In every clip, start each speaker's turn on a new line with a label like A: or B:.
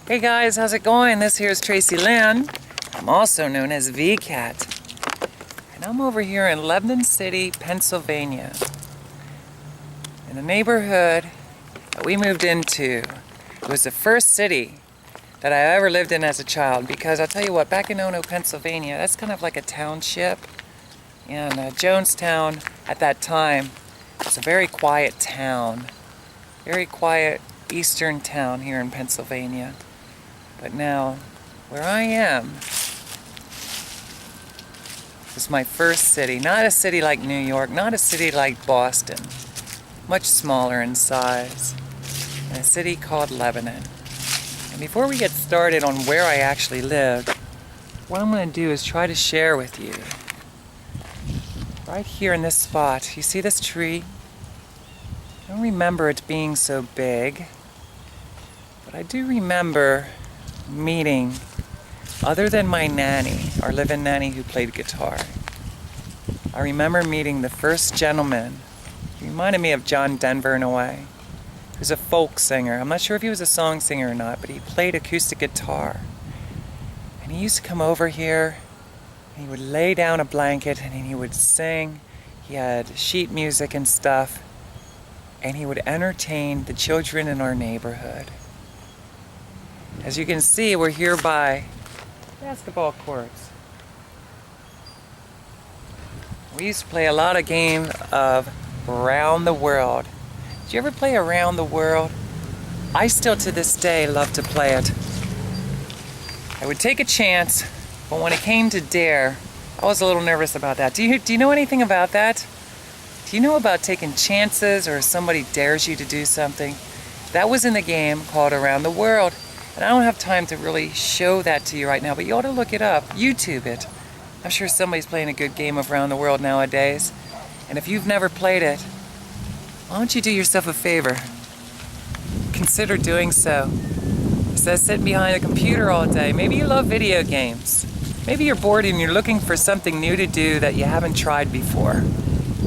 A: Hey guys, how's it going? This here is Tracilyn. I'm also known as VCat. And I'm over here in Lebanon City, Pennsylvania. In a neighborhood that we moved into. It was the first city that I ever lived in as a child, because I'll tell you what, back in Ono, Pennsylvania, that's kind of like a township. And Jonestown at that time was a very quiet town. Very quiet eastern town here in Pennsylvania. But now, where I am is my first city. Not a city like New York, not a city like Boston. Much smaller in size. And a city called Lebanon. And before we get started on where I actually live, what I'm going to do is try to share with you. Right here in this spot, you see this tree? I don't remember it being so big, but I do remember meeting, other than my nanny, our live-in nanny who played guitar, I remember meeting the first gentleman. He reminded me of John Denver in a way. He was a folk singer. I'm not sure if he was a song singer or not, but he played acoustic guitar. And he used to come over here, and he would lay down a blanket, and he would sing. He had sheet music and stuff, and he would entertain the children in our neighborhood. As you can see, we're here by basketball courts. We used to play a lot of games of Around the World. Did you ever play Around the World? I still to this day love to play it. I would take a chance, but when it came to dare, I was a little nervous about that. Do you know anything about that? Do you know about taking chances, or if somebody dares you to do something? That was in the game called Around the World. And I don't have time to really show that to you right now, but you ought to look it up, YouTube it. I'm sure somebody's playing a good game of Around the World nowadays. And if you've never played it, why don't you do yourself a favor? Consider doing so. Instead of sitting behind a computer all day, maybe you love video games. Maybe you're bored and you're looking for something new to do that you haven't tried before.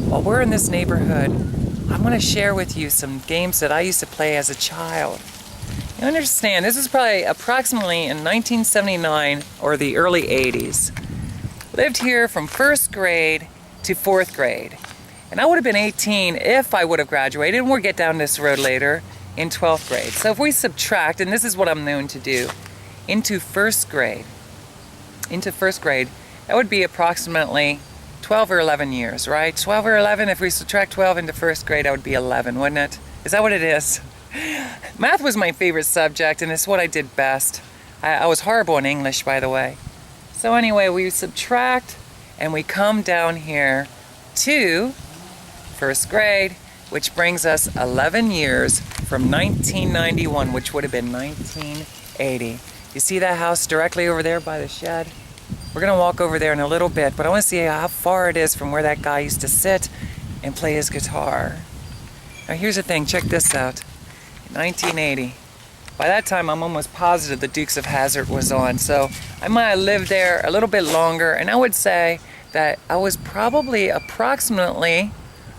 A: While we're in this neighborhood, I'm going to share with you some games that I used to play as a child. You understand, this is probably approximately in 1979 or the early 80s. Lived here from first grade to fourth grade. And I would have been 18 if I would have graduated, and we'll get down this road later, in 12th grade. So if we subtract, and this is what I'm known to do, into first grade, that would be approximately 12 or 11 years, right? 12 or 11, if we subtract 12 into first grade, that would be 11, wouldn't it? Is that what it is? Math was my favorite subject, and it's what I did best. I was horrible in English, by the way. So anyway, we subtract, and we come down here to first grade, which brings us 11 years from 1991, which would have been 1980. You see that house directly over there by the shed? We're going to walk over there in a little bit, but I want to see how far it is from where that guy used to sit and play his guitar. Now here's the thing, check this out. 1980. By that time, I'm almost positive the Dukes of Hazzard was on, so I might have lived there a little bit longer, and I would say that I was probably approximately,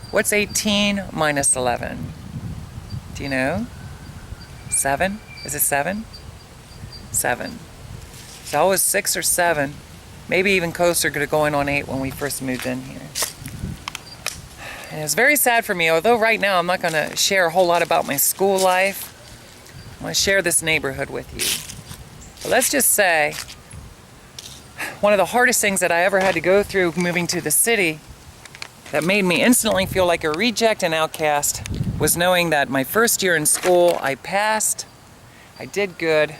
A: what's 18 minus 11? Do you know? 7? Is it 7? 7. So I was 6 or 7, maybe even closer to going on 8 when we first moved in here. And it's very sad for me, although right now I'm not going to share a whole lot about my school life. I'm going to share this neighborhood with you. But let's just say, one of the hardest things that I ever had to go through moving to the city that made me instantly feel like a reject and outcast was knowing that my first year in school, I passed. I did good.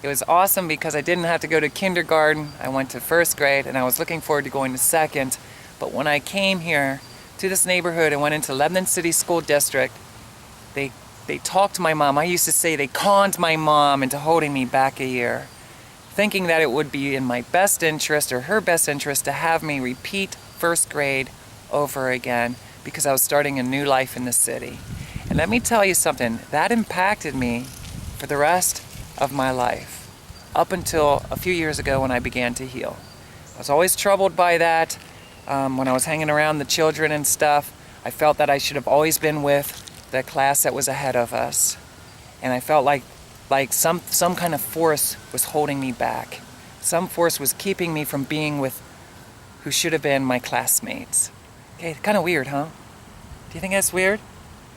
A: It was awesome because I didn't have to go to kindergarten. I went to first grade, and I was looking forward to going to second. But when I came here to this neighborhood and went into Lebanon City School District, they talked to my mom. I used to say they conned my mom into holding me back a year, thinking that it would be in my best interest or her best interest to have me repeat first grade over again because I was starting a new life in the city. And let me tell you something, that impacted me for the rest of my life, up until a few years ago when I began to heal. I was always troubled by that. When I was hanging around the children and stuff, I felt that I should have always been with the class that was ahead of us. And I felt like like some kind of force was holding me back. Some force was keeping me from being with who should have been my classmates. Okay, kind of weird, huh? Do you think that's weird?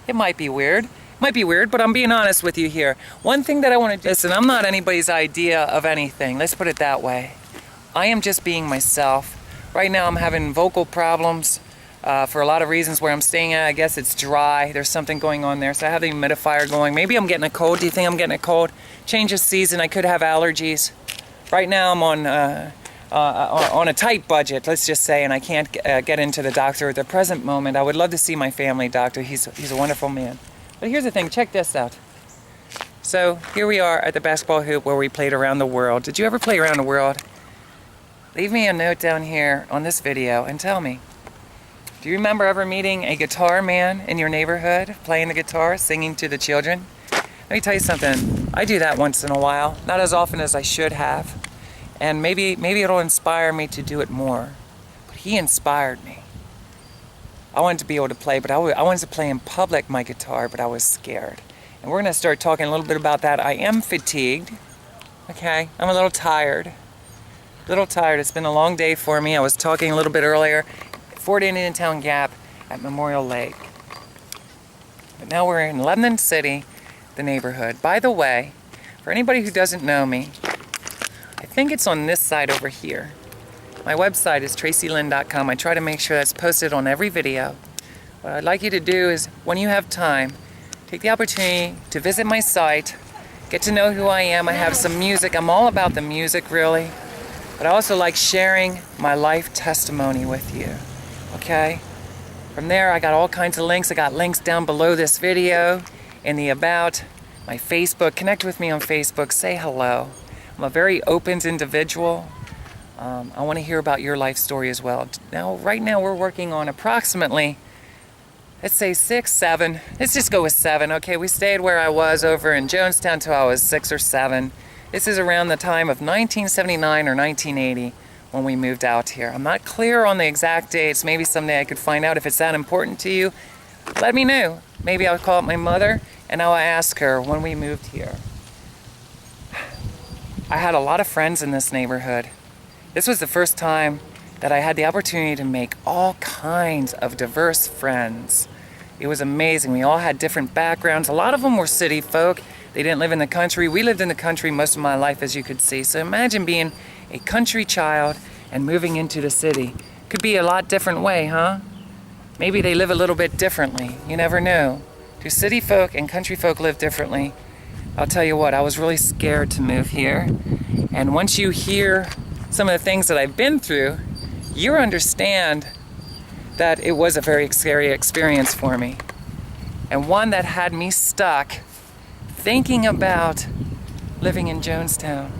A: It might be weird. It might be weird, but I'm being honest with you here. One thing that I want to do, listen, I'm not anybody's idea of anything. Let's put it that way. I am just being myself. Right now I'm having vocal problems for a lot of reasons where I'm staying at. I guess it's dry. There's something going on there. So I have the humidifier going. Maybe I'm getting a cold. Do you think I'm getting a cold? Change of season. I could have allergies. Right now I'm on a tight budget, let's just say, and I can't get into the doctor at the present moment. I would love to see my family doctor. He's a wonderful man. But here's the thing, check this out. So here we are at the basketball hoop where we played around the world. Did you ever play around the world? Leave me a note down here on this video and tell me. Do you remember ever meeting a guitar man in your neighborhood, playing the guitar, singing to the children? Let me tell you something. I do that once in a while, not as often as I should have. And maybe it'll inspire me to do it more. But he inspired me. I wanted to be able to play, but I wanted to play in public my guitar, but I was scared. And we're going to start talking a little bit about that. I am fatigued. Okay, I'm a little tired. It's been a long day for me. I was talking a little bit earlier. Fort Indian Town Gap at Memorial Lake. But now we're in Lebanon City, the neighborhood. By the way, for anybody who doesn't know me, I think it's on this side over here. My website is tracilyn.com. I try to make sure that's posted on every video. What I'd like you to do is, when you have time, take the opportunity to visit my site, get to know who I am. I have some music. I'm all about the music, really. But I also like sharing my life testimony with you. Okay? From there, I got all kinds of links. I got links down below this video in the About, my Facebook. Connect with me on Facebook. Say hello. I'm a very open individual. I want to hear about your life story as well. Now, right now, we're working on approximately, let's say 6, 7. Let's just go with 7. Okay, we stayed where I was over in Jonestown till I was 6 or 7. This is around the time of 1979 or 1980 when we moved out here. I'm not clear on the exact dates. Maybe someday I could find out if it's that important to you. Let me know. Maybe I'll call up my mother and I'll ask her when we moved here. I had a lot of friends in this neighborhood. This was the first time that I had the opportunity to make all kinds of diverse friends. It was amazing. We all had different backgrounds. A lot of them were city folk. They didn't live in the country. We lived in the country most of my life, as you could see. So imagine being a country child and moving into the city. Could be a lot different way, huh? Maybe they live a little bit differently. You never know. Do city folk and country folk live differently? I'll tell you what, I was really scared to move here. And once you hear some of the things that I've been through, you understand that it was a very scary experience for me. And one that had me stuck thinking about living in Jonestown,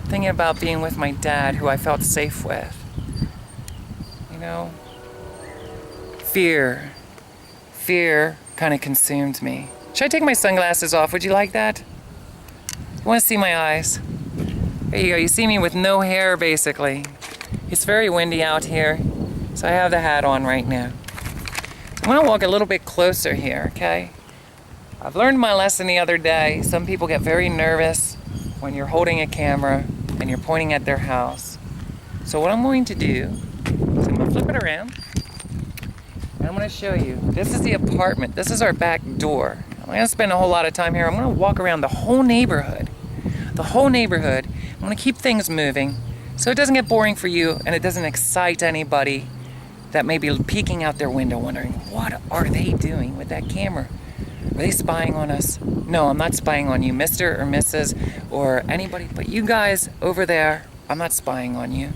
A: thinking about being with my dad, who I felt safe with. You know, fear kind of consumed me. Should I take my sunglasses off? Would you like that? You want to see my eyes? There you go. You see me with no hair, basically. It's very windy out here, so I have the hat on right now. I'm going to walk a little bit closer here, okay? I've learned my lesson the other day. Some people get very nervous when you're holding a camera and you're pointing at their house. So what I'm going to do is I'm going to flip it around and I'm going to show you. This is the apartment. This is our back door. I'm going to spend a whole lot of time here. I'm going to walk around the whole neighborhood. The whole neighborhood. I'm going to keep things moving so it doesn't get boring for you and it doesn't excite anybody that may be peeking out their window wondering, what are they doing with that camera? Are they spying on us? No, I'm not spying on you, Mr. or Mrs. or anybody, but you guys over there, I'm not spying on you,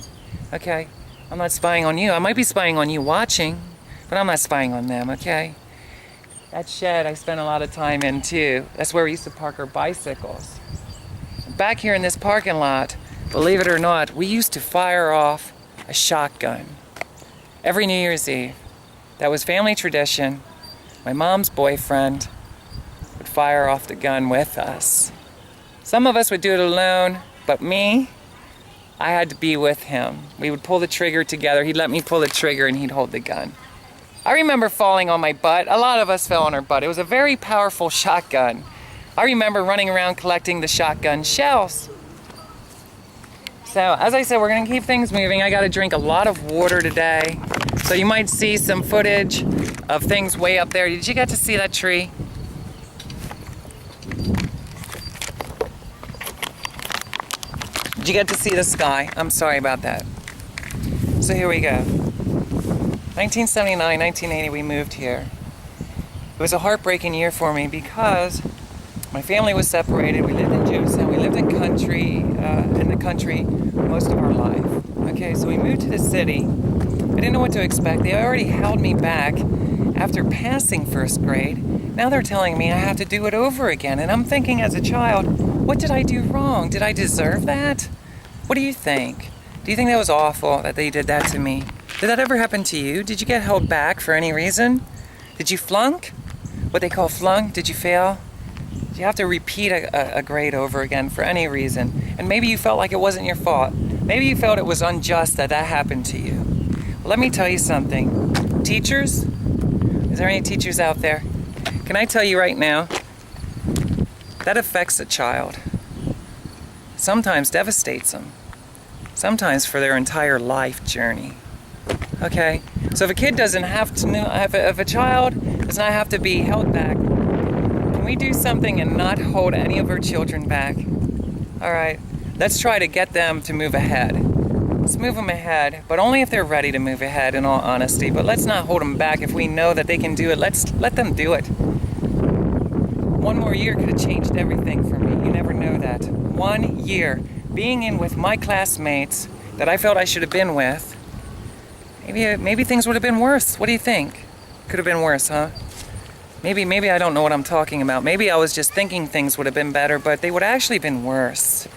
A: okay? I'm not spying on you. I might be spying on you watching, but I'm not spying on them, okay? That shed I spent a lot of time in too. That's where we used to park our bicycles. Back here in this parking lot, believe it or not, we used to fire off a shotgun every New Year's Eve. That was family tradition. My mom's boyfriend would fire off the gun with us. Some of us would do it alone, but me, I had to be with him. We would pull the trigger together. He'd let me pull the trigger and he'd hold the gun. I remember falling on my butt. A lot of us fell on our butt. It was a very powerful shotgun. I remember running around collecting the shotgun shells. So, as I said, we're going to keep things moving. I got to drink a lot of water today. So you might see some footage of things way up there. Did you get to see that tree? Did you get to see the sky? I'm sorry about that. So here we go. 1979, 1980, we moved here. It was a heartbreaking year for me because my family was separated. We lived in Jefferson. We lived in the country most of our life. Okay, so we moved to the city. I didn't know what to expect. They already held me back after passing first grade. Now they're telling me I have to do it over again. And I'm thinking as a child, what did I do wrong? Did I deserve that? What do you think? Do you think that was awful that they did that to me? Did that ever happen to you? Did you get held back for any reason? Did you flunk? What they call flunk? Did you fail? Did you have to repeat a grade over again for any reason? And maybe you felt like it wasn't your fault. Maybe you felt it was unjust that happened to you. Well, let me tell you something. Teachers? Is there any teachers out there? Can I tell you right now? That affects a child. Sometimes devastates them. Sometimes for their entire life journey. Okay? So if a kid doesn't have to know, if a child does not have to be held back, can we do something and not hold any of our children back? All right? Let's try to get them to move ahead. Let's move them ahead, but only if they're ready to move ahead, in all honesty. But let's not hold them back. If we know that they can do it, let's let them do it. One more year could have changed everything for me. You never know that. 1 year being in with my classmates that I felt I should have been with, maybe things would have been worse. What do you think? Could have been worse, huh? Maybe I don't know what I'm talking about. Maybe I was just thinking things would have been better, but they would have actually been worse.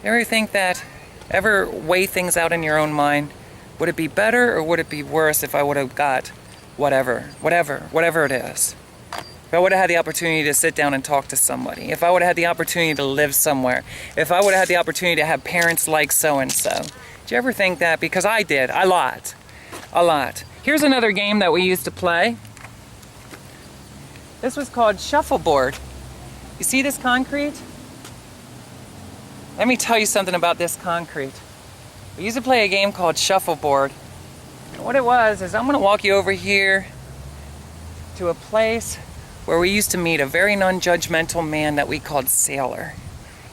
A: You ever think that? Ever weigh things out in your own mind? Would it be better or would it be worse if I would have got whatever it is? If I would have had the opportunity to sit down and talk to somebody, if I would have had the opportunity to live somewhere, if I would have had the opportunity to have parents like so-and-so. Did you ever think that? Because I did, a lot. Here's another game that we used to play. This was called shuffleboard. You see this concrete? Let me tell you something about this concrete. We used to play a game called shuffleboard. And what it was is I'm going to walk you over here to a place where we used to meet a very non-judgmental man that we called Sailor.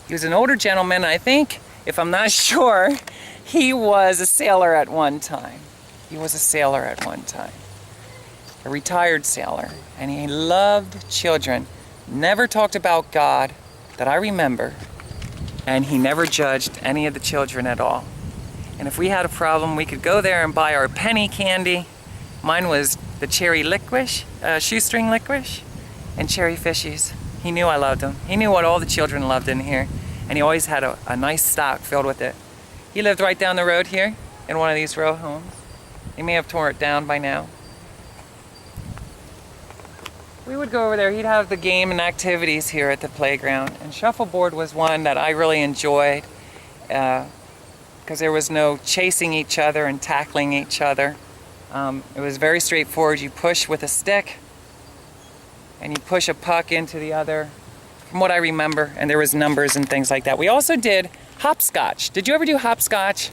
A: He was an older gentleman. I think, if I'm not sure, he was a sailor at one time. A retired sailor. And he loved children. Never talked about God that I remember. And he never judged any of the children at all. And if we had a problem, we could go there and buy our penny candy. Mine was the cherry licorice, shoestring licorice, and cherry fishies. He knew I loved them. He knew what all the children loved in here. And he always had a nice stock filled with it. He lived right down the road here in one of these row homes. He may have torn it down by now. We would go over there. He'd have the game and activities here at the playground. And shuffleboard was one that I really enjoyed because there was no chasing each other and tackling each other. It was very straightforward. You push with a stick and you push a puck into the other, from what I remember, and there was numbers and things like that. We also did hopscotch. Did you ever do hopscotch?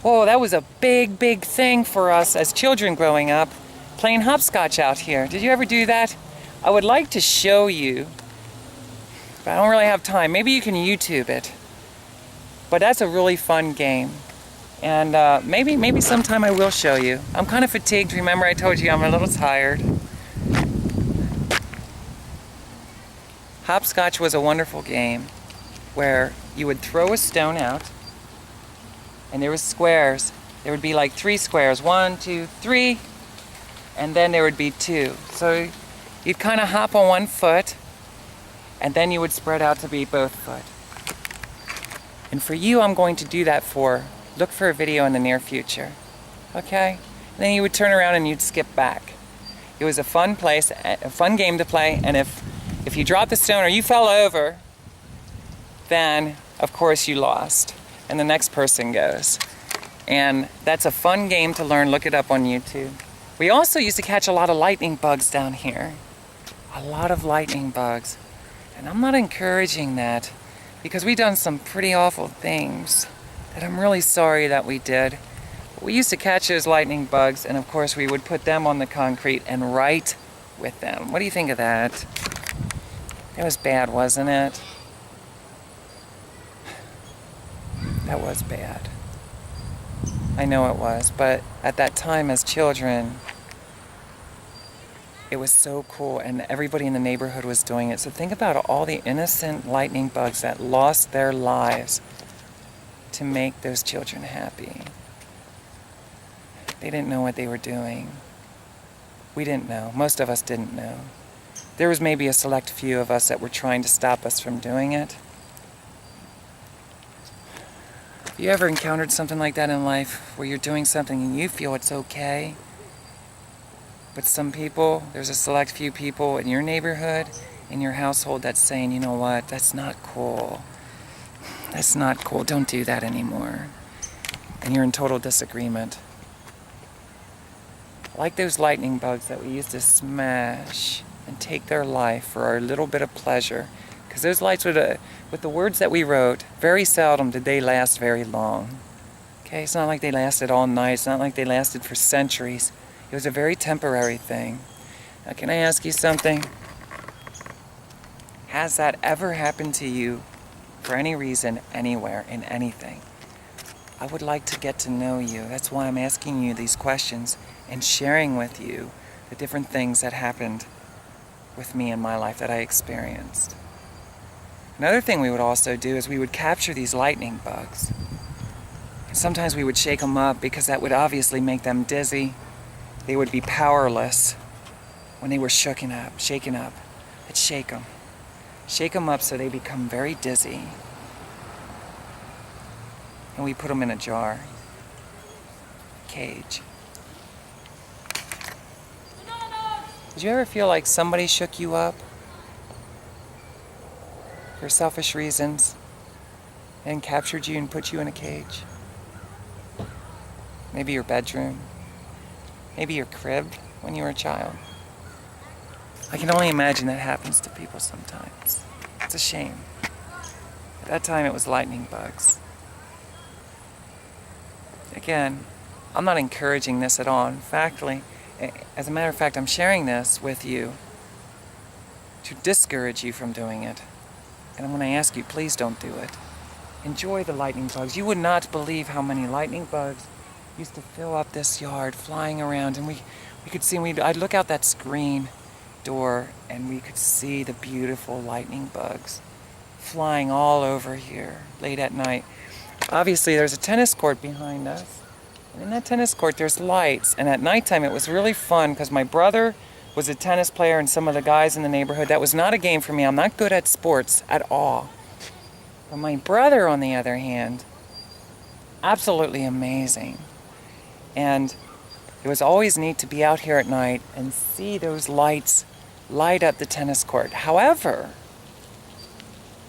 A: Oh, that was a big thing for us as children growing up, playing hopscotch out here. Did you ever do that? I would like to show you, but I don't really have time. Maybe you can YouTube it. But that's a really fun game. And maybe sometime I will show you. I'm kind of fatigued. Remember, I told you I'm a little tired. Hopscotch was a wonderful game where you would throw a stone out and there was squares. There would be like 3 squares. 1, 2, 3, and then there would be 2. So you'd kind of hop on one foot and then you would spread out to be both foot. And for you, I'm going to do that look for a video in the near future. Okay? And then you would turn around and you'd skip back. It was a fun place, a fun game to play, and if you dropped the stone or you fell over, then of course you lost. And the next person goes. And that's a fun game to learn. Look it up on YouTube. We also used to catch a lot of lightning bugs down here. A lot of lightning bugs. And I'm not encouraging that, because we done some pretty awful things that I'm really sorry that we did. We used to catch those lightning bugs, and of course we would put them on the concrete and write with them. What do you think of that? It was bad, wasn't it? That was bad. I know it was, but at that time as children, it was so cool, and everybody in the neighborhood was doing it. So think about all the innocent lightning bugs that lost their lives to make those children happy. They didn't know what they were doing. We didn't know. Most of us didn't know. There was maybe a select few of us that were trying to stop us from doing it. Have you ever encountered something like that in life, where you're doing something and you feel it's okay, but some people, there's a select few people in your neighborhood, in your household, that's saying, you know what, that's not cool. That's not cool. Don't do that anymore. And you're in total disagreement. Like those lightning bugs that we used to smash and take their life for our little bit of pleasure. Because those lights, with the words that we wrote, very seldom did they last very long. Okay, it's not like they lasted all night. It's not like they lasted for centuries. It was a very temporary thing. Now, can I ask you something? Has that ever happened to you for any reason, anywhere, in anything? I would like to get to know you. That's why I'm asking you these questions and sharing with you the different things that happened with me in my life that I experienced. Another thing we would also do is we would capture these lightning bugs. And sometimes we would shake them up, because that would obviously make them dizzy. They would be powerless when they were shaken up. Let's shake them. Shake them up so they become very dizzy. And we put them in a jar. Cage. Did you ever feel like somebody shook you up for selfish reasons and captured you and put you in a cage? Maybe your bedroom. Maybe your crib when you were a child. I can only imagine that happens to people sometimes. It's a shame. At that time it was lightning bugs. Again, I'm not encouraging this at all. As a matter of fact, I'm sharing this with you to discourage you from doing it. And I'm going to ask you, please don't do it. Enjoy the lightning bugs. You would not believe how many lightning bugs used to fill up this yard, flying around, and we could see, I'd look out that screen door and we could see the beautiful lightning bugs flying all over here late at night. Obviously there's a tennis court behind us, and in that tennis court there's lights, and at nighttime it was really fun because my brother was a tennis player and some of the guys in the neighborhood. That was not a game for me. I'm not good at sports at all. But my brother, on the other hand, absolutely amazing. And it was always neat to be out here at night and see those lights light up the tennis court. However,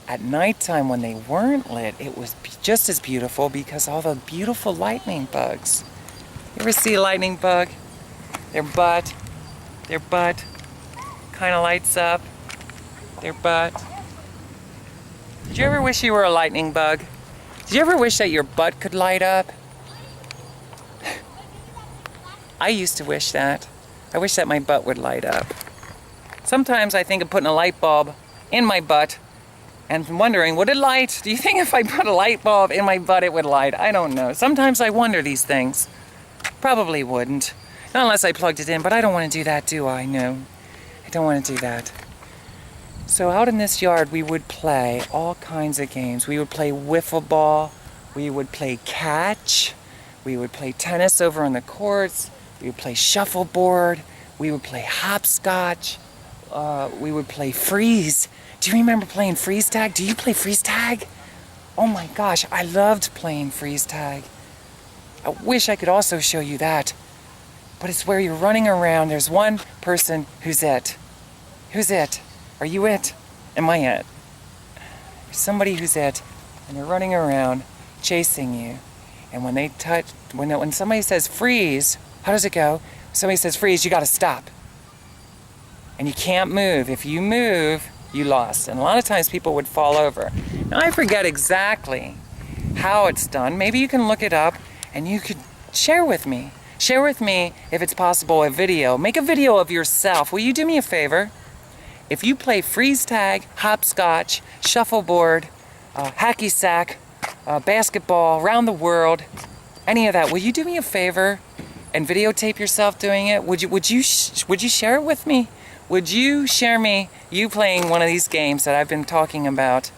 A: at nighttime when they weren't lit, it was just as beautiful because all the beautiful lightning bugs. You ever see a lightning bug? Their butt kind of lights up. Their butt. Did you ever wish you were a lightning bug? Did you ever wish that your butt could light up? I used to wish that. I wish that my butt would light up. Sometimes I think of putting a light bulb in my butt and wondering, would it light? Do you think if I put a light bulb in my butt it would light? I don't know. Sometimes I wonder these things. Probably wouldn't. Not unless I plugged it in, but I don't want to do that, do I? No. I don't want to do that. So out in this yard we would play all kinds of games. We would play wiffle ball. We would play catch. We would play tennis over on the courts. We would play shuffleboard. We would play hopscotch. We would play freeze. Do you remember playing freeze tag? Do you play freeze tag? Oh my gosh, I loved playing freeze tag. I wish I could also show you that. But it's where you're running around. There's one person who's it. Who's it? Are you it? Am I it? There's somebody who's it, and they're running around chasing you. And when when somebody says freeze, how does it go? Somebody says freeze, you gotta stop. And you can't move. If you move, you lost. And a lot of times people would fall over. Now I forget exactly how it's done. Maybe you can look it up and you could share with me. Share with me, if it's possible, a video. Make a video of yourself. Will you do me a favor? If you play freeze tag, hopscotch, shuffleboard, hacky sack, basketball, around the world, any of that, will you do me a favor and videotape yourself doing it? Would you share it with me? Would you share me you playing one of these games that I've been talking about?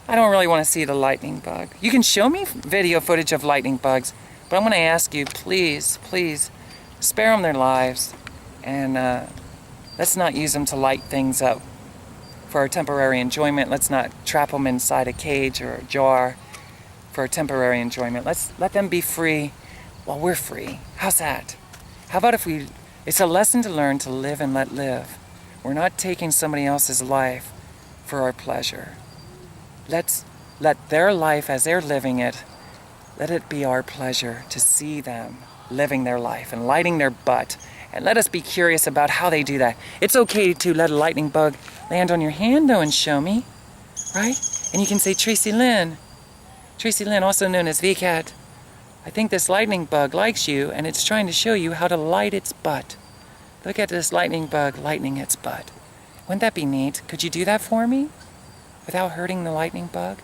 A: I don't really want to see the lightning bug. You can show me video footage of lightning bugs, but I'm going to ask you, please, please, spare them their lives, and let's not use them to light things up for our temporary enjoyment. Let's not trap them inside a cage or a jar for our temporary enjoyment. Let's let them be free while we're free. How's that? How about if it's a lesson to learn to live and let live. We're not taking somebody else's life for our pleasure. Let's let their life as they're living it, let it be our pleasure to see them living their life and lighting their butt. And let us be curious about how they do that. It's okay to let a lightning bug land on your hand though and show me, right? And you can say, Tracilyn, also known as VCAT, I think this lightning bug likes you and it's trying to show you how to light its butt. Look at this lightning bug lightening its butt. Wouldn't that be neat? Could you do that for me without hurting the lightning bug?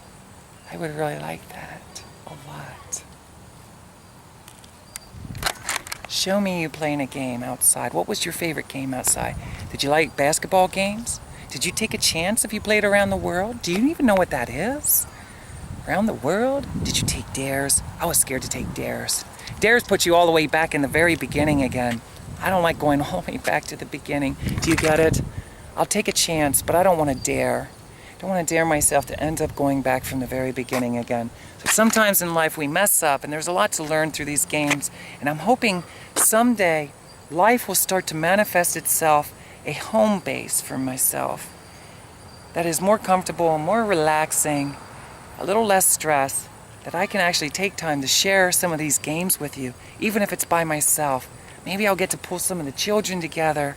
A: I would really like that a lot. Show me you playing a game outside. What was your favorite game outside? Did you like basketball games? Did you take a chance if you played around the world? Do you even know what that is? Around the world? Did you take dares? I was scared to take dares. Dares put you all the way back in the very beginning again. I don't like going all the way back to the beginning. Do you get it? I'll take a chance, but I don't want to dare. I don't want to dare myself to end up going back from the very beginning again. So sometimes in life we mess up, and there's a lot to learn through these games. And I'm hoping someday life will start to manifest itself a home base for myself that is more comfortable, more relaxing, a little less stress, that I can actually take time to share some of these games with you, even if it's by myself. Maybe I'll get to pull some of the children together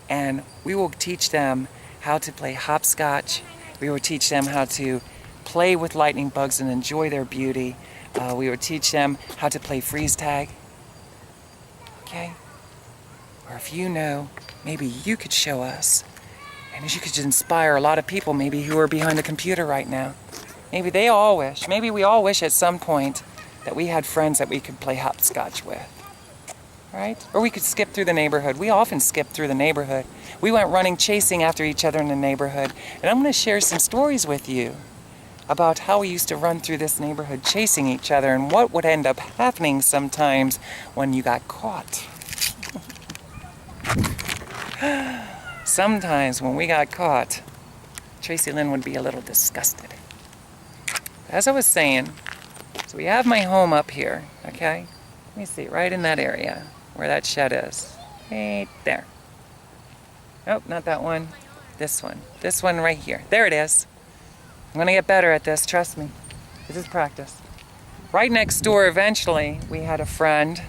A: and we will teach them how to play hopscotch. We will teach them how to play with lightning bugs and enjoy their beauty. We will teach them how to play freeze tag. Okay? Or if you know, maybe you could show us. And you could inspire a lot of people maybe who are behind the computer right now. Maybe they all wish, maybe we all wish at some point that we had friends that we could play hopscotch with, right? Or we could skip through the neighborhood. We often skip through the neighborhood. We went running, chasing after each other in the neighborhood. And I'm going to share some stories with you about how we used to run through this neighborhood chasing each other and what would end up happening sometimes when you got caught. Sometimes when we got caught, Tracilyn would be a little disgusted. As I was saying, so we have my home up here, okay? Let me see, right in that area where that shed is. Right there. Nope, not that one. This one. This one right here. There it is. I'm gonna get better at this, trust me. This is practice. Right next door, eventually, we had a friend.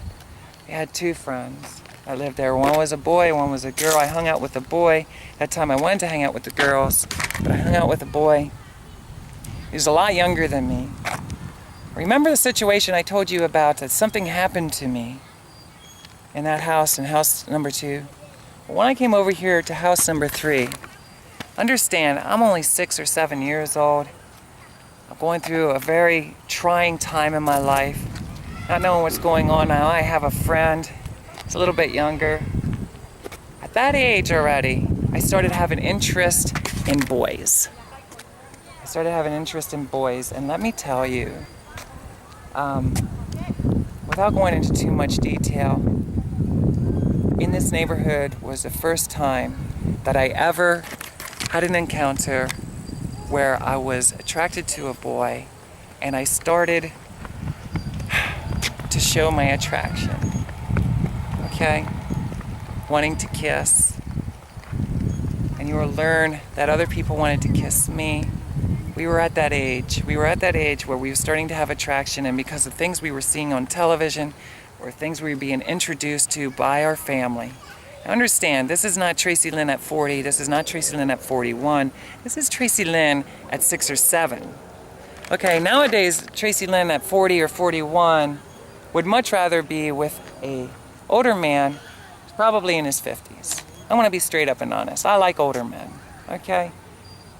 A: We had two friends that lived there. One was a boy, one was a girl. I hung out with the boy. That time I wanted to hang out with the girls, but I hung out with the boy. He was a lot younger than me. Remember the situation I told you about, that something happened to me in that house, in house number 2? Well, when I came over here to house number 3, understand, I'm only 6 or 7 years old. I'm going through a very trying time in my life, not knowing what's going on now. I have a friend, he's a little bit younger. At that age already, I started having interest in boys. And let me tell you, without going into too much detail, in this neighborhood was the first time that I ever had an encounter where I was attracted to a boy and I started to show my attraction, okay? Wanting to kiss. And you will learn that other people wanted to kiss me. We were at that age where we were starting to have attraction, and because of things we were seeing on television or things we were being introduced to by our family. Understand, this is not Tracilyn at 40. This is not Tracilyn at 41. This is Tracilyn at 6 or 7. Okay, nowadays, Tracilyn at 40 or 41 would much rather be with a older man, probably in his 50s. I want to be straight up and honest. I like older men, okay?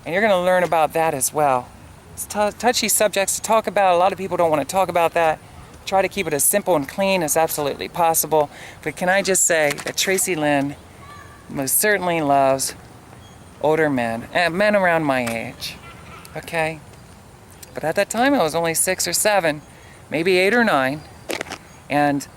A: And you're going to learn about that as well. It's touchy subjects to talk about. A lot of people don't want to talk about that. Try to keep it as simple and clean as absolutely possible. But can I just say that Tracilyn most certainly loves older men, and men around my age, okay? But at that time I was only 6 or 7, maybe 8 or 9. And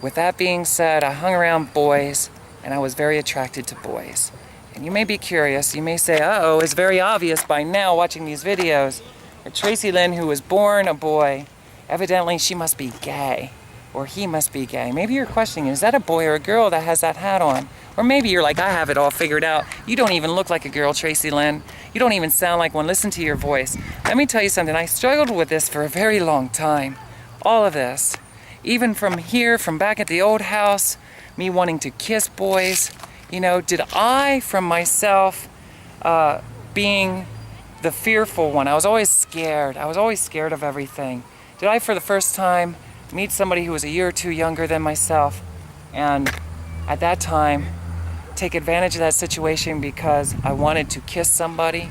A: with that being said, I hung around boys, and I was very attracted to boys. And you may be curious, you may say, uh-oh, it's very obvious by now watching these videos that Tracilyn, who was born a boy, evidently she must be gay, or he must be gay. Maybe you're questioning, is that a boy or a girl that has that hat on? Or maybe you're like, I have it all figured out. You don't even look like a girl, Tracilyn. You don't even sound like one. Listen to your voice. Let me tell you something. I struggled with this for a very long time. All of this. Even from here, from back at the old house, me wanting to kiss boys. You know, did I, from myself, being the fearful one, I was always scared. I was always scared of everything. Did I, for the first time, meet somebody who was a year or two younger than myself, and at that time, take advantage of that situation because I wanted to kiss somebody?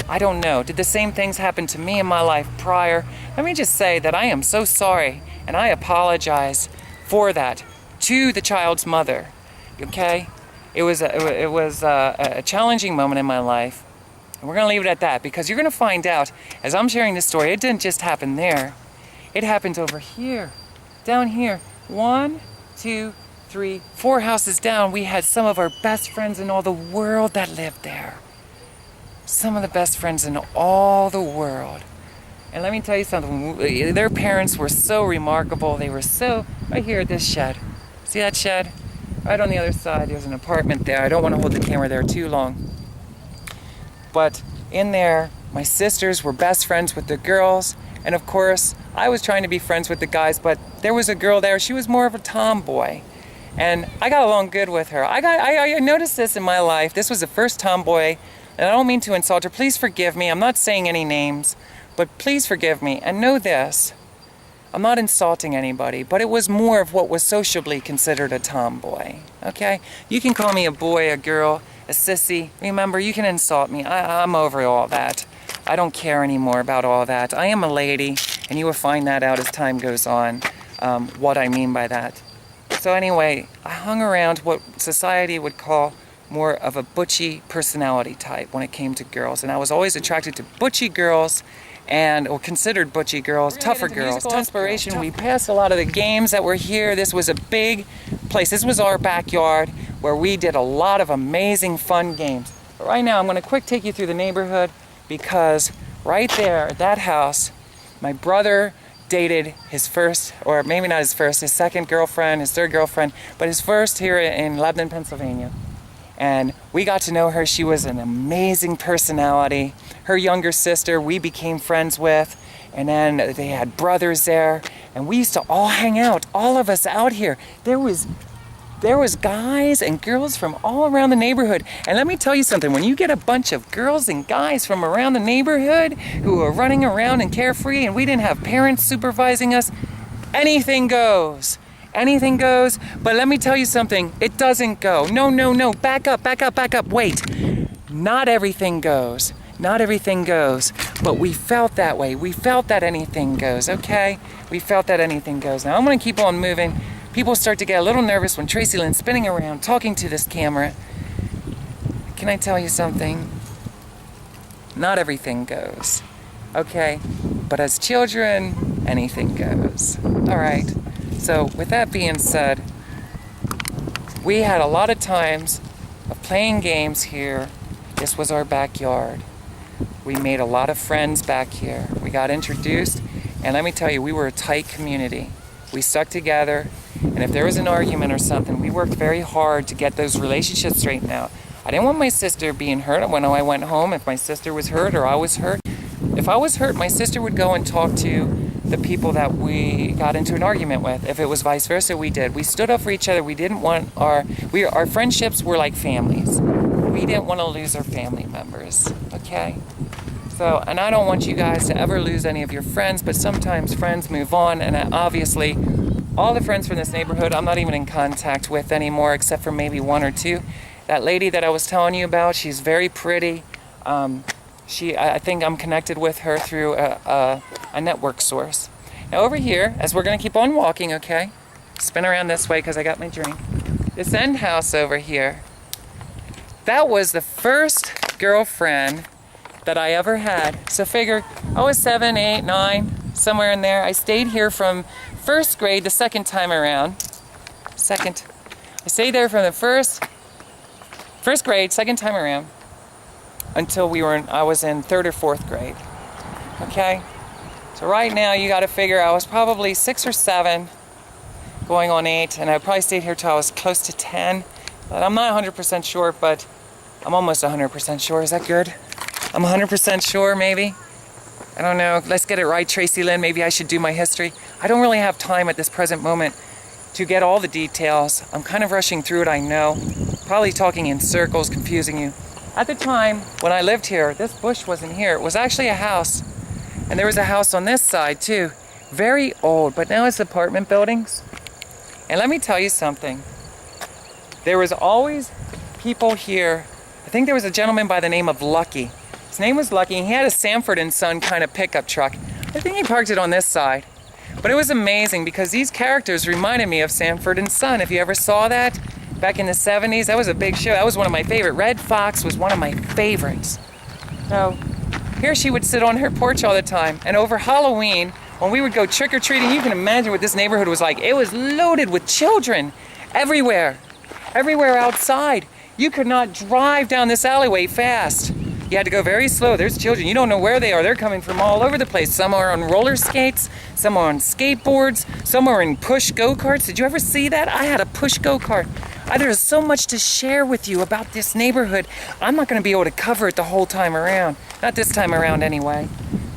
A: I don't know. Did the same things happen to me in my life prior? Let me just say that I am so sorry, and I apologize for that to the child's mother, okay? It was a challenging moment in my life, and we're going to leave it at that because you're going to find out, as I'm sharing this story, it didn't just happen there. It happened over here, down here. 1, 2, 3, 4 houses down. We had some of our best friends in all the world that lived there. Some of the best friends in all the world. And let me tell you something. Their parents were so remarkable. They were so... Right here at this shed. See that shed? Right on the other side, there's an apartment there. I don't want to hold the camera there too long. But in there, my sisters were best friends with the girls. And of course, I was trying to be friends with the guys, but there was a girl there. She was more of a tomboy. And I got along good with her. I noticed this in my life. This was the first tomboy, and I don't mean to insult her. Please forgive me. I'm not saying any names, but please forgive me. And know this, I'm not insulting anybody, but it was more of what was sociably considered a tomboy, okay? You can call me a boy, a girl, a sissy. Remember, you can insult me. I'm over all that. I don't care anymore about all that. I am a lady, and you will find that out as time goes on, what I mean by that. So anyway, I hung around what society would call more of a butchy personality type when it came to girls. And I was always attracted to butchy girls, or considered butchy girls, tougher girls. Inspiration. We passed a lot of the games that were here. This was a big place. This was our backyard where we did a lot of amazing fun games. But right now, I'm going to quick take you through the neighborhood because right there at that house, my brother dated his first, or maybe not his first, his second girlfriend, his third girlfriend, but his first here in Lebanon, Pennsylvania. And we got to know her. She was an amazing personality. Her younger sister, we became friends with, and then they had brothers there, and we used to all hang out, all of us out here. There was guys and girls from all around the neighborhood. And let me tell you something, when you get a bunch of girls and guys from around the neighborhood who are running around and carefree, and we didn't have parents supervising us, anything goes. Anything goes. But let me tell you something, it doesn't go. No, back up, wait. Not everything goes. Not everything goes. But we felt that way. We felt that anything goes, okay? We felt that anything goes. Now I'm gonna keep on moving. People start to get a little nervous when Tracilyn's spinning around, talking to this camera. Can I tell you something? Not everything goes, okay? But as children, anything goes. All right, so with that being said, we had a lot of times of playing games here. This was our backyard. We made a lot of friends back here. We got introduced, and let me tell you, we were a tight community. We stuck together. And if there was an argument or something, we worked very hard to get those relationships straightened out. I didn't want my sister being hurt when I went home. If my sister was hurt or I was hurt, if I was hurt, my sister would go and talk to the people that we got into an argument with. If it was vice versa, we did. We stood up for each other. We didn't want our friendships were like families. We didn't want to lose our family members, okay? So, and I don't want you guys to ever lose any of your friends, but sometimes friends move on, and obviously all the friends from this neighborhood I'm not even in contact with anymore, except for maybe one or two. That lady that I was telling you about, she's very pretty. I think I'm connected with her through a network source. Now over here, as we're gonna keep on walking, okay? Spin around this way because I got my drink. This end house over here, that was the first girlfriend that I ever had. So figure, I was 7, 8, 9, somewhere in there. I stayed here from first grade the second time around. I stayed there from the first grade, second time around, until I was in 3rd or 4th grade. Okay? So right now you gotta figure I was probably 6 or 7, going on 8, and I probably stayed here till I was close to 10. But I'm not 100% sure, but I'm almost 100% sure. Is that good? I'm 100% sure, maybe? I don't know. Let's get it right, Tracilyn. Maybe I should do my history. I don't really have time at this present moment to get all the details. I'm kind of rushing through it, I know. Probably talking in circles, confusing you. At the time when I lived here, this bush wasn't here. It was actually a house. And there was a house on this side, too. Very old, but now it's apartment buildings. And let me tell you something. There was always people here. I think there was a gentleman by the name of Lucky. His name was Lucky, and he had a Sanford & Son kind of pickup truck. I think he parked it on this side. But it was amazing because these characters reminded me of Sanford & Son. If you ever saw that back in the 70s, that was a big show. That was one of my favorite. Red Fox was one of my favorites. So here she would sit on her porch all the time. And over Halloween, when we would go trick-or-treating, you can imagine what this neighborhood was like. It was loaded with children everywhere. Everywhere outside. You could not drive down this alleyway fast. You had to go very slow. There's children. You don't know where they are. They're coming from all over the place. Some are on roller skates. Some are on skateboards. Some are in push go-karts. Did you ever see that? I had a push go-kart. There's so much to share with you about this neighborhood. I'm not going to be able to cover it the whole time around. Not this time around anyway.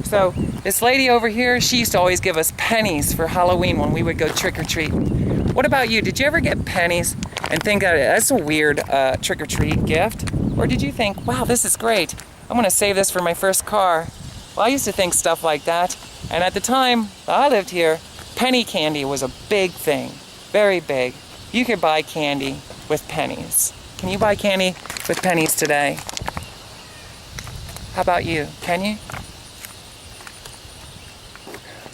A: So this lady over here, she used to always give us pennies for Halloween when we would go trick-or-treating. What about you? Did you ever get pennies and think that's a weird trick-or-treat gift? Or did you think, wow, this is great. I'm going to save this for my first car. Well, I used to think stuff like that. And at the time I lived here, penny candy was a big thing. Very big. You could buy candy with pennies. Can you buy candy with pennies today? How about you? Can you?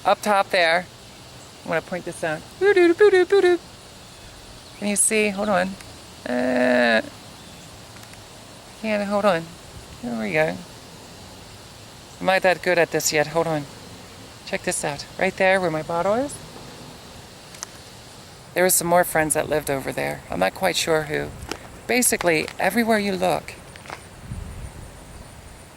A: Up top there, I'm going to point this out. Can you see? Hold on. Yeah, hold on. There we go. I'm not that good at this yet. Hold on. Check this out. Right there where my bottle is. There were some more friends that lived over there. I'm not quite sure who. Basically, everywhere you look,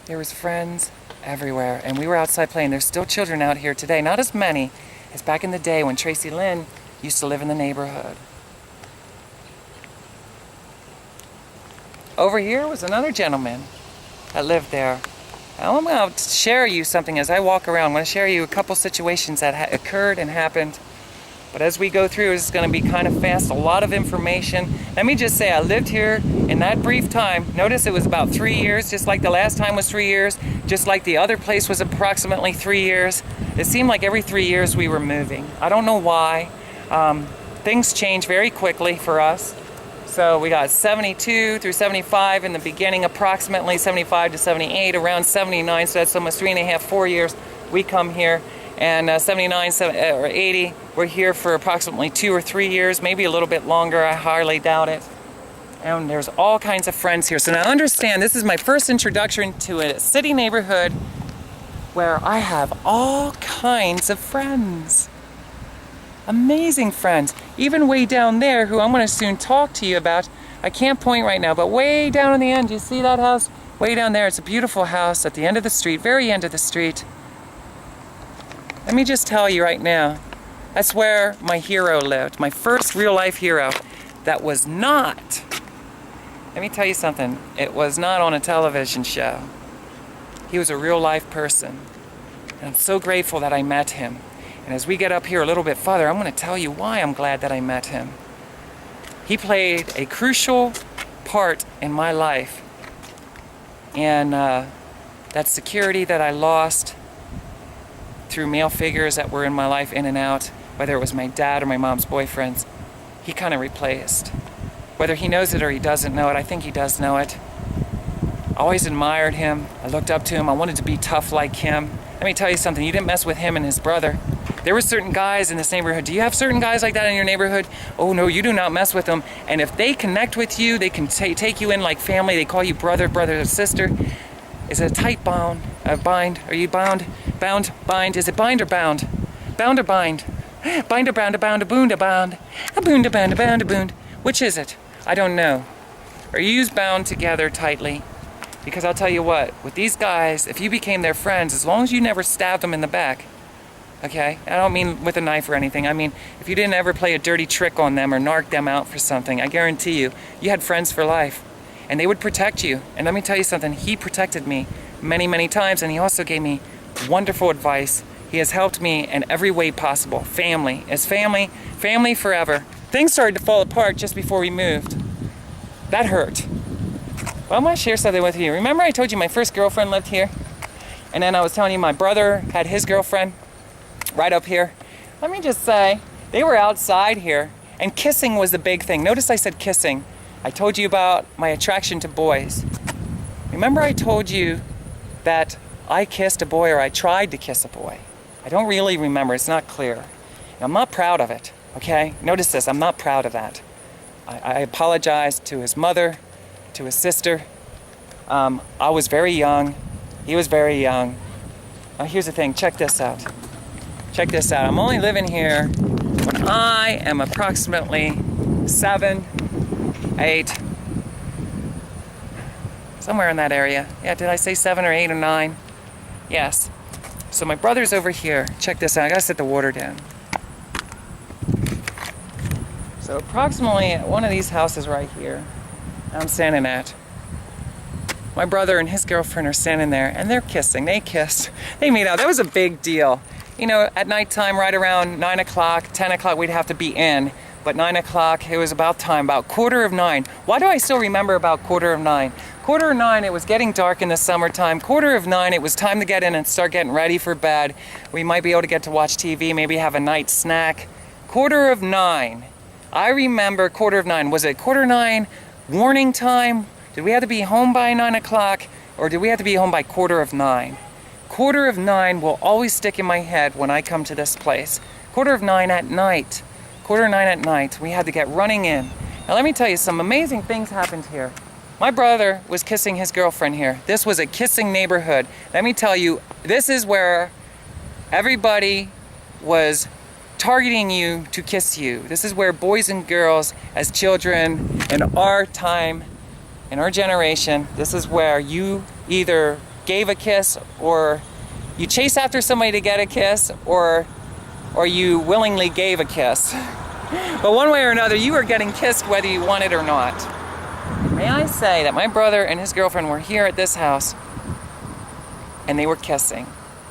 A: there was friends everywhere. And we were outside playing. There's still children out here today. Not as many as back in the day when Tracilyn used to live in the neighborhood. Over here was another gentleman that lived there. Now I'm going to share you something as I walk around. I'm going to share you a couple situations that occurred and happened. But as we go through, it's going to be kind of fast, a lot of information. Let me just say, I lived here in that brief time. Notice it was about 3 years, just like the last time was 3 years, just like the other place was approximately 3 years. It seemed like every 3 years we were moving. I don't know why. Things change very quickly for us. So we got 72 through 75 in the beginning, approximately 75 to 78, around 79, so that's almost 3.5, 4 years we come here. And 79 or 80, we're here for approximately 2 or 3 years, maybe a little bit longer, I hardly doubt it. And there's all kinds of friends here. So now understand, this is my first introduction to a city neighborhood where I have all kinds of friends. Amazing friends. Even way down there, who I'm going to soon talk to you about. I can't point right now, but way down in the end, you see that house? Way down there, it's a beautiful house at the end of the street, very end of the street. Let me just tell you right now, that's where my hero lived, my first real life hero. That was not, let me tell you something, it was not on a television show. He was a real life person. And I'm so grateful that I met him. And as we get up here a little bit further, I'm going to tell you why I'm glad that I met him. He played a crucial part in my life. And that security that I lost through male figures that were in my life in and out, whether it was my dad or my mom's boyfriends, he kind of replaced. Whether he knows it or he doesn't know it, I think he does know it. I always admired him. I looked up to him. I wanted to be tough like him. Let me tell you something. You didn't mess with him and his brother. There were certain guys in this neighborhood. Do you have certain guys like that in your neighborhood? Oh no, you do not mess with them. And if they connect with you, they can take you in like family. They call you brother, brother or sister. Is it a tight bind? Are you bound? Bind? Is it bind or bound? Bound or bind? Bind or bound, a bound, a boond, a bound. A boond, a bound, a bound, a boond. Which is it? I don't know. Are you bound together tightly? Because I'll tell you what, with these guys, if you became their friends, as long as you never stabbed them in the back, okay? I don't mean with a knife or anything. I mean, if you didn't ever play a dirty trick on them or narc them out for something, I guarantee you, you had friends for life. And they would protect you. And let me tell you something, he protected me many, many times, and he also gave me wonderful advice. He has helped me in every way possible. Family is family, family forever. Things started to fall apart just before we moved. That hurt. Well, I'm going to share something with you. Remember I told you my first girlfriend lived here? And then I was telling you my brother had his girlfriend right up here. Let me just say, they were outside here, and kissing was the big thing. Notice I said kissing. I told you about my attraction to boys. Remember I told you that I kissed a boy, or I tried to kiss a boy? I don't really remember. It's not clear. And I'm not proud of it, okay? Notice this. I'm not proud of that. I apologized to his mother, to his sister. I was very young. He was very young. Now here's the thing. Check this out. Check this out. I'm only living here when I am approximately 7, 8, somewhere in that area. Yeah, did I say 7 or 8 or 9? Yes. So my brother's over here. Check this out. I gotta set the water down. So approximately at one of these houses right here, I'm standing at. My brother and his girlfriend are standing there, and they're kissing. They kissed. They made out. That was a big deal. You know, at nighttime, right around 9 o'clock, 10 o'clock, we'd have to be in. But 9 o'clock, it was about time, about 9:15. Why do I still remember about 9:15? 9:15, it was getting dark in the summertime. 9:15, it was time to get in and start getting ready for bed. We might be able to get to watch TV, maybe have a night snack. 9:15. I remember 9:15. Was it 9:15 warning time? Did we have to be home by 9 o'clock, or did we have to be home by 9:15? 9:15 will always stick in my head when I come to this place. 9:15 at night. 9:15 at night. We had to get running in. Now let me tell you, some amazing things happened here. My brother was kissing his girlfriend here. This was a kissing neighborhood. Let me tell you, this is where everybody was targeting you to kiss you. This is where boys and girls, as children, in our time, in our generation, this is where you either gave a kiss, or you chase after somebody to get a kiss, or you willingly gave a kiss. But one way or another, you were getting kissed whether you wanted or not. May I say that my brother and his girlfriend were here at this house, and they were kissing.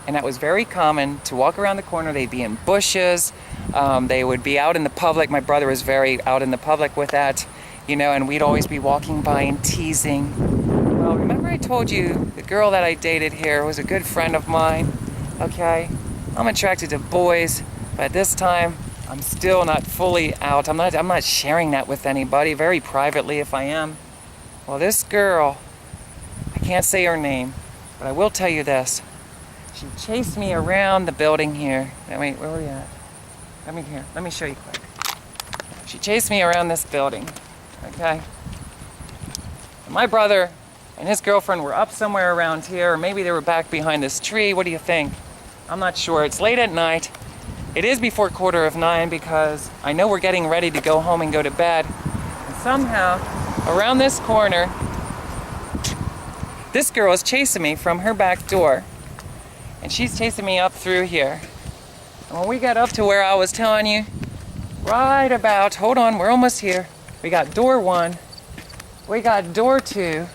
A: And that was very common to walk around the corner. They'd be in bushes. They would be out in the public. My brother was very out in the public with that, you know, and we'd always be walking by and teasing. Well, remember I told you the girl that I dated here was a good friend of mine, okay? I'm attracted to boys, but at this time, I'm still not fully out. I'm not sharing that with anybody, very privately if I am. Well, this girl, I can't say her name, but I will tell you this. She chased me around the building here. Wait, where were you at? Let me show you quick. She chased me around this building, okay? And my brother and his girlfriend were up somewhere around here, or maybe they were back behind this tree. What do you think? I'm not sure. It's late at night. It is before 9:15 because I know we're getting ready to go home and go to bed. And somehow, around this corner, this girl is chasing me from her back door. And she's chasing me up through here. And when we got up to where I was telling you, right about, hold on, we're almost here. We got door 1, we got door 2,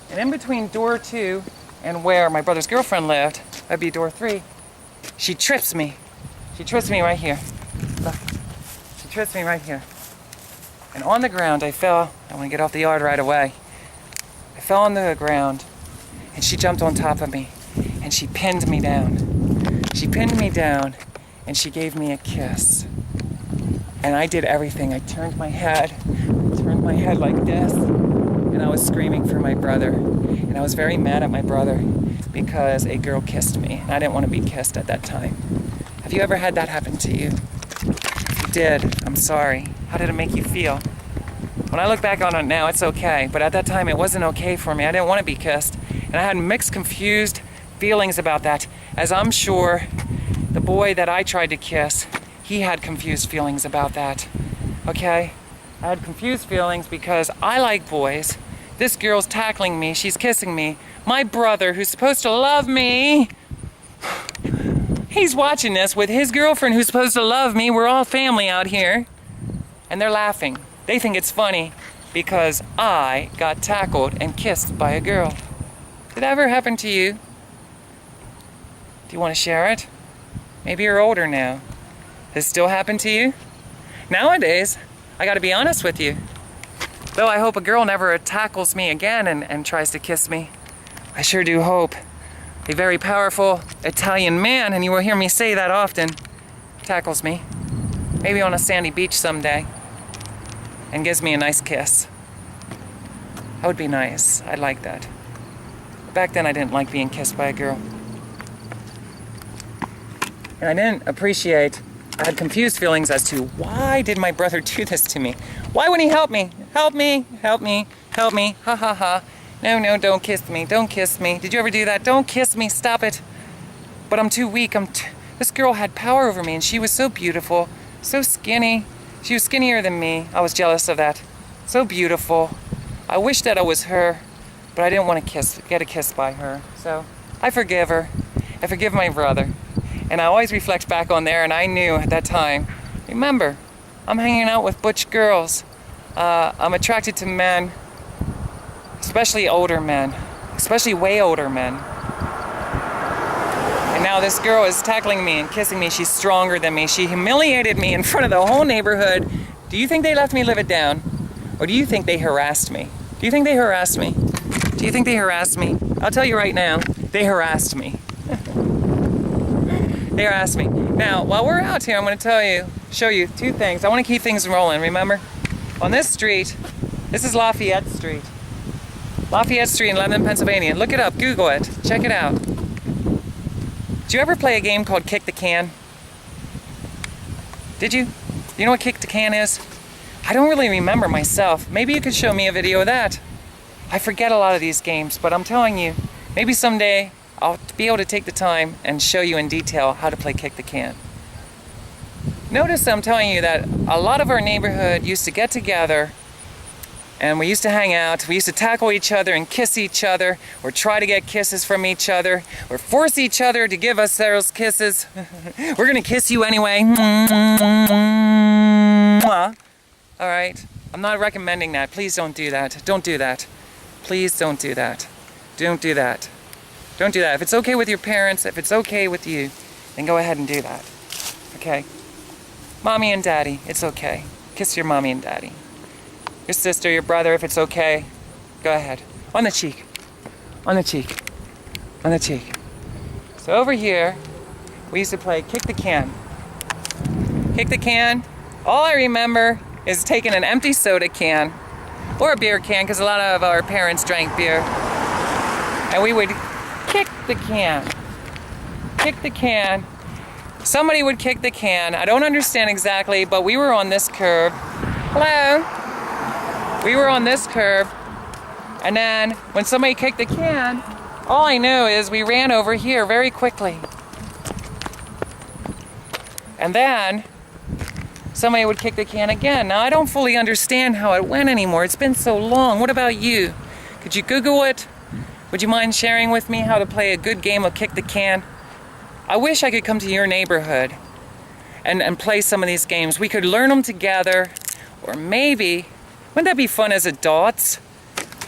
A: and in between door 2 and where my brother's girlfriend lived, that'd be door 3, she trips me. She tripped me right here. Look. She tripped me right here. And on the ground, I fell. I want to get off the yard right away. I fell on the ground, and she jumped on top of me, and she pinned me down. She pinned me down, and she gave me a kiss. And I did everything. I turned my head like this, and I was screaming for my brother. And I was very mad at my brother because a girl kissed me, and I didn't want to be kissed at that time. Have you ever had that happen to you? If you did, I'm sorry. How did it make you feel? When I look back on it now, it's okay, but at that time it wasn't okay for me. I didn't want to be kissed, and I had mixed, confused feelings about that, as I'm sure the boy that I tried to kiss, he had confused feelings about that, okay? I had confused feelings because I like boys. This girl's tackling me, she's kissing me. My brother, who's supposed to love me, he's watching this with his girlfriend who's supposed to love me. We're all family out here. And they're laughing. They think it's funny because I got tackled and kissed by a girl. Did that ever happen to you? Do you want to share it? Maybe you're older now. Does it still happen to you? Nowadays, I gotta be honest with you. Though I hope a girl never tackles me again and tries to kiss me. I sure do hope a very powerful Italian man, and you will hear me say that often, tackles me. Maybe on a sandy beach someday. And gives me a nice kiss. That would be nice. I'd like that. Back then I didn't like being kissed by a girl. And I didn't appreciate, I had confused feelings as to why did my brother do this to me? Why wouldn't he help me? Help me, help me, help me, ha ha ha. No, don't kiss me, don't kiss me. Did you ever do that? Don't kiss me, stop it. But I'm too weak, this girl had power over me and she was so beautiful, so skinny. She was skinnier than me. I was jealous of that. So beautiful. I wish that I was her, but I didn't want to get a kiss by her. So I forgive her. I forgive my brother. And I always reflect back on there, and I knew at that time, remember, I'm hanging out with butch girls. I'm attracted to men, especially older men, especially way older men. And now this girl is tackling me and kissing me. She's stronger than me. She humiliated me in front of the whole neighborhood. Do you think they left me live it down? Or do you think they harassed me? Do you think they harassed me? Do you think they harassed me? I'll tell you right now, they harassed me. They harassed me. Now, while we're out here, I'm going to show you two things. I want to keep things rolling, remember? On this street, this is Lafayette Street. Lafayette Street in Lebanon, Pennsylvania. Look it up, Google it, check it out. Did you ever play a game called Kick the Can? Did you? You know what Kick the Can is? I don't really remember myself. Maybe you could show me a video of that. I forget a lot of these games, but I'm telling you, maybe someday I'll be able to take the time and show you in detail how to play Kick the Can. Notice I'm telling you that a lot of our neighborhood used to get together and we used to hang out. We used to tackle each other and kiss each other, or try to get kisses from each other, or force each other to give us those kisses. We're gonna kiss you anyway. All right, I'm not recommending that. Please don't do that. Don't do that. Please don't do that. Don't do that. Don't do that. If it's okay with your parents, if it's okay with you, then go ahead and do that. Okay? Mommy and daddy, it's okay. Kiss your mommy and daddy. Your sister, your brother, if it's okay, go ahead. On the cheek. On the cheek. On the cheek. So over here, we used to play Kick the Can. Kick the Can. All I remember is taking an empty soda can, or a beer can, because a lot of our parents drank beer. And we would kick the can. Kick the can. Somebody would kick the can. I don't understand exactly, but we were on this curve. Hello? We were on this curve, and then when somebody kicked the can, all I know is we ran over here very quickly. And then somebody would kick the can again. Now I don't fully understand how it went anymore. It's been so long. What about you? Could you Google it? Would you mind sharing with me how to play a good game of Kick the Can? I wish I could come to your neighborhood and play some of these games. We could learn them together, or maybe, wouldn't that be fun as adults?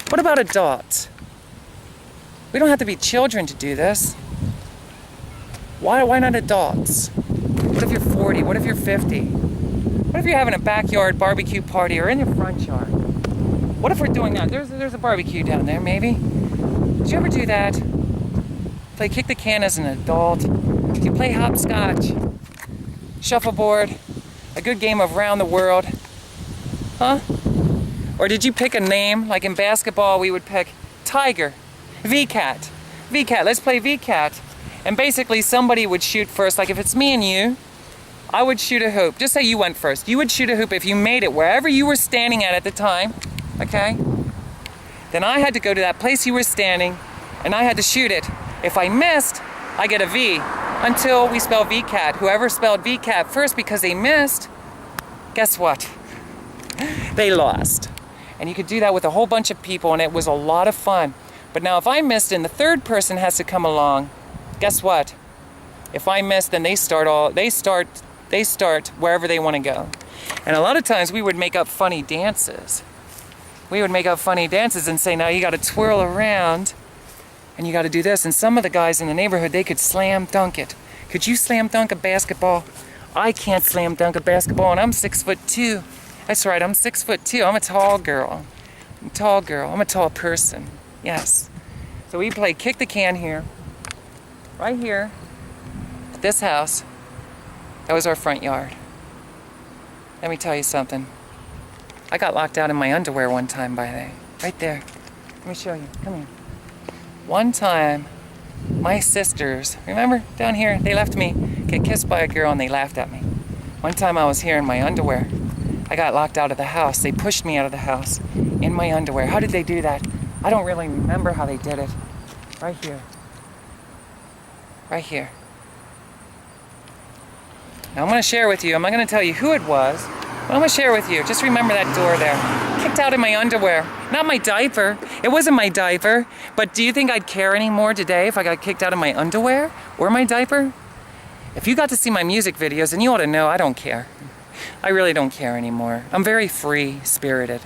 A: What about adults? We don't have to be children to do this. Why not adults? What if you're 40? What if you're 50? What if you're having a backyard barbecue party or in your front yard? What if we're doing that? There's a barbecue down there, maybe. Did you ever do that? Play kick the can as an adult? Did you play hopscotch? Shuffleboard? A good game of round the world? Huh? Or did you pick a name? Like in basketball, we would pick Tiger, V-Cat. V-Cat, let's play V-Cat. And basically somebody would shoot first. Like if it's me and you, I would shoot a hoop. Just say you went first. You would shoot a hoop if you made it wherever you were standing at the time, okay? Then I had to go to that place you were standing and I had to shoot it. If I missed, I get a V until we spell V-Cat. Whoever spelled V-Cat first because they missed, guess what? They lost. And you could do that with a whole bunch of people and it was a lot of fun. But now if I missed and the third person has to come along, guess what? If I missed, then they start wherever they want to go. And a lot of times we would make up funny dances. We would make up funny dances and say, now you got to twirl around and you got to do this. And some of the guys in the neighborhood, they could slam dunk it. Could you slam dunk a basketball? I can't slam dunk a basketball and I'm 6'2". That's right, I'm 6'2". I'm a tall girl. I'm a tall girl. I'm a tall person. Yes. So we play kick the can here. Right here. At this house. That was our front yard. Let me tell you something. I got locked out in my underwear one time by they. Right there. Let me show you. Come here. One time, my sisters, remember down here, they left me get kissed by a girl and they laughed at me. One time I was here in my underwear. I got locked out of the house. They pushed me out of the house in my underwear. How did they do that? I don't really remember how they did it. Right here. Right here. Now I'm going to share with you. I'm not going to tell you who it was, but I'm going to share with you. Just remember that door there. Kicked out in my underwear. Not my diaper. It wasn't my diaper. But do you think I'd care anymore today if I got kicked out of my underwear or my diaper? If you got to see my music videos, then you ought to know I don't care. I really don't care anymore. I'm very free-spirited.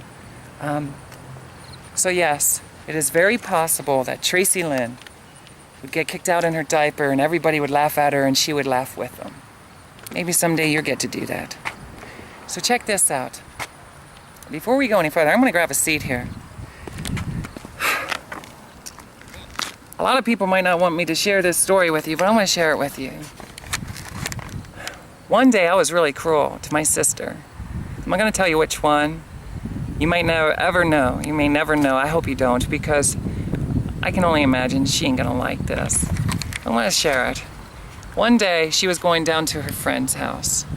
A: So yes, it is very possible that Tracilyn would get kicked out in her diaper and everybody would laugh at her and she would laugh with them. Maybe someday you'll get to do that. So check this out. Before we go any further, I'm going to grab a seat here. A lot of people might not want me to share this story with you, but I'm going to share it with you. One day I was really cruel to my sister. I'm not going to tell you which one. You might never ever know. You may never know. I hope you don't, because I can only imagine she ain't going to like this. I want to share it. One day she was going down to her friend's house.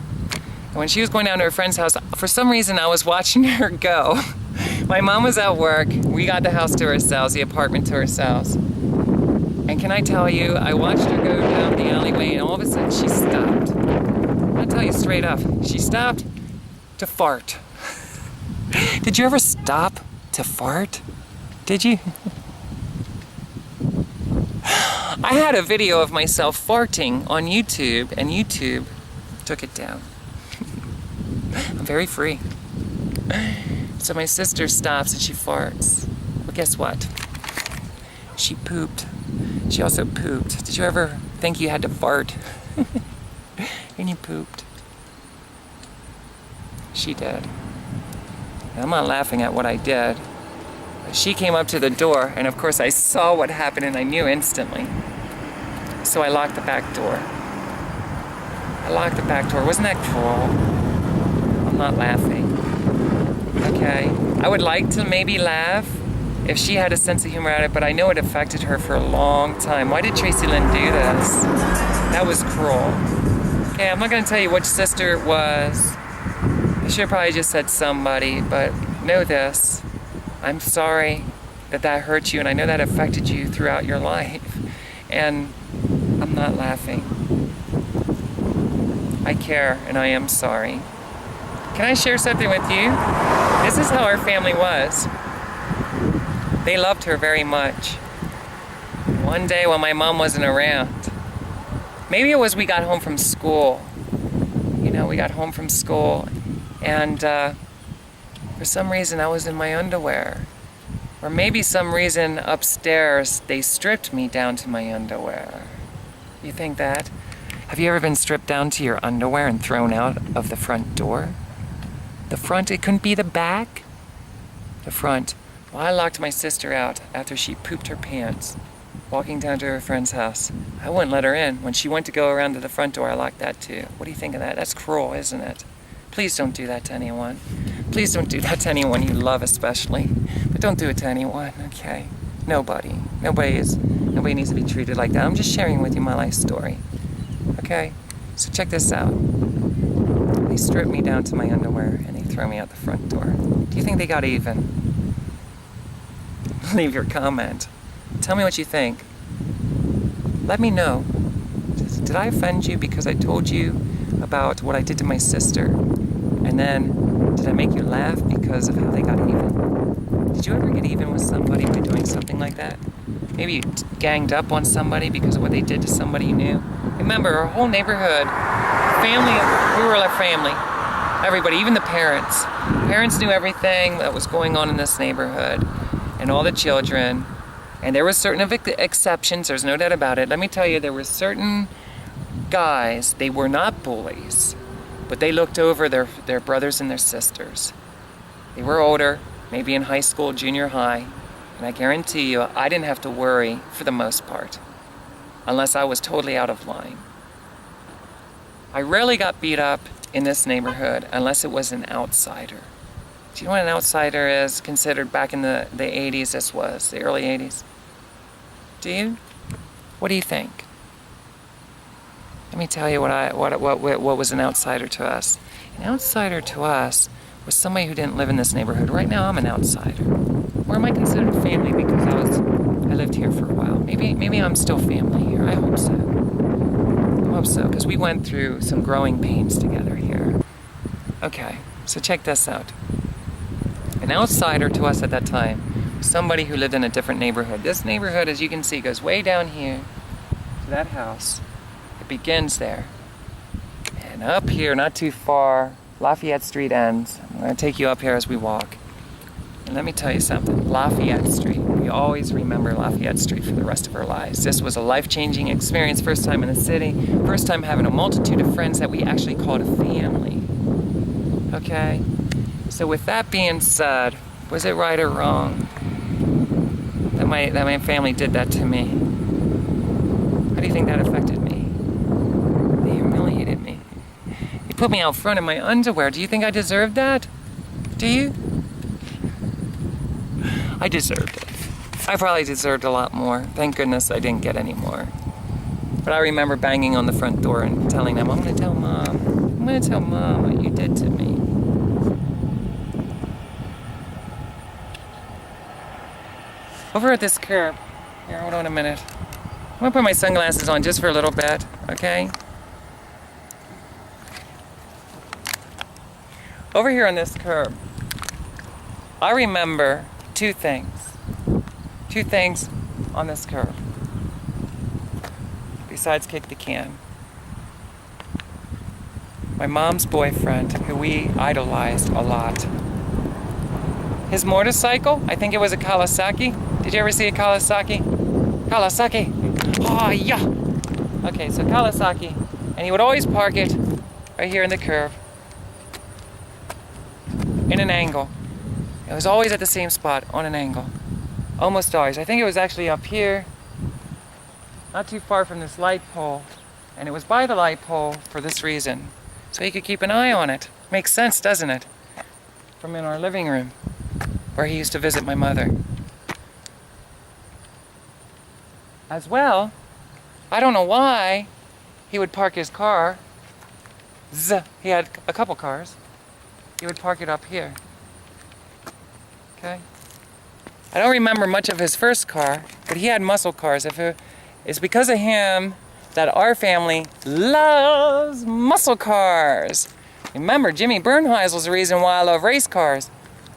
A: And when she was going down to her friend's house, for some reason I was watching her go. My mom was at work. We got the house to ourselves, the apartment to ourselves. And can I tell you, I watched her go down the alleyway and all of a sudden she stopped. I'll tell you straight up, she stopped to fart. Did you ever stop to fart? Did you? I had a video of myself farting on YouTube and YouTube took it down. I'm very free. So my sister stops and she farts. Well, guess what? She pooped. She also pooped. Did you ever think you had to fart? And you pooped. She did. I'm not laughing at what I did. She came up to the door, and of course I saw what happened and I knew instantly. So I locked the back door. I locked the back door. Wasn't that cruel? I'm not laughing. Okay? I would like to maybe laugh if she had a sense of humor at it, but I know it affected her for a long time. Why did Tracilyn do this? That was cruel. Okay, I'm not going to tell you which sister it was. I should have probably just said somebody, but know this. I'm sorry that that hurt you, and I know that affected you throughout your life. And I'm not laughing. I care, and I am sorry. Can I share something with you? This is how our family was. They loved her very much. One day when my mom wasn't around, maybe it was we got home from school. You know, we got home from school, and for some reason I was in my underwear. Or maybe some reason upstairs they stripped me down to my underwear. You think that? Have you ever been stripped down to your underwear and thrown out of the front door? The front, it couldn't be the back. The front. Well, I locked my sister out after she pooped her pants walking down to her friend's house. I wouldn't let her in. When she went to go around to the front door, I locked that too. What do you think of that? That's cruel, isn't it? Please don't do that to anyone. Please don't do that to anyone you love especially. But don't do it to anyone, okay? Nobody. Nobody needs to be treated like that. I'm just sharing with you my life story. Okay? So check this out. They stripped me down to my underwear and they throw me out the front door. Do you think they got even? Leave your comment. Tell me what you think. Let me know. Did I offend you because I told you about what I did to my sister? And then, did I make you laugh because of how they got even? Did you ever get even with somebody by doing something like that? Maybe you ganged up on somebody because of what they did to somebody you knew? Remember, our whole neighborhood, family, we were a family. Everybody, even the parents. Parents knew everything that was going on in this neighborhood, and all the children. And there were certain exceptions, there's no doubt about it. Let me tell you, there were certain guys, they were not bullies, but they looked over their brothers and their sisters. They were older, maybe in high school, junior high, and I guarantee you, I didn't have to worry for the most part, unless I was totally out of line. I rarely got beat up in this neighborhood unless it was an outsider. Do you know what an outsider is considered back in the 80s? This was, the early 80s. Do you? What do you think? Let me tell you what was an outsider to us. An outsider to us was somebody who didn't live in this neighborhood. Right now I'm an outsider. Or am I considered family because I lived here for a while? Maybe I'm still family here. I hope so. I hope so, because we went through some growing pains together here. Okay, so check this out. An outsider to us at that time was somebody who lived in a different neighborhood. This neighborhood, as you can see, goes way down here to that house. It begins there. And up here, not too far, Lafayette Street ends. I'm going to take you up here as we walk. And let me tell you something. Lafayette Street. We always remember Lafayette Street for the rest of our lives. This was a life-changing experience. First time in the city. First time having a multitude of friends that we actually called a family. Okay? So with that being said, was it right or wrong that my family did that to me? How do you think that affected me? They humiliated me. They put me out front in my underwear. Do you think I deserved that? Do you? I deserved it. I probably deserved a lot more. Thank goodness I didn't get any more. But I remember banging on the front door and telling them, I'm going to tell Mom. I'm going to tell Mom what you did to me. Over at this curb, here, hold on a minute. I'm gonna put my sunglasses on just for a little bit, okay? Over here on this curb, I remember two things. Two things on this curb. Besides kick the can. My mom's boyfriend, who we idolized a lot. His motorcycle, I think it was a Kawasaki. Did you ever see a Kawasaki? Kawasaki. Oh, yeah. Okay, so Kawasaki. And he would always park it right here in the curve. In an angle. It was always at the same spot, on an angle. Almost always. I think it was actually up here. Not too far from this light pole. And it was by the light pole for this reason. So he could keep an eye on it. Makes sense, doesn't it? From in our living room, where he used to visit my mother. As well, I don't know why he would park his car. He had a couple cars. He would park it up here. Okay? I don't remember much of his first car, but he had muscle cars. It's because of him that our family loves muscle cars. Remember, Jimmy Bernheisel's the reason why I love race cars.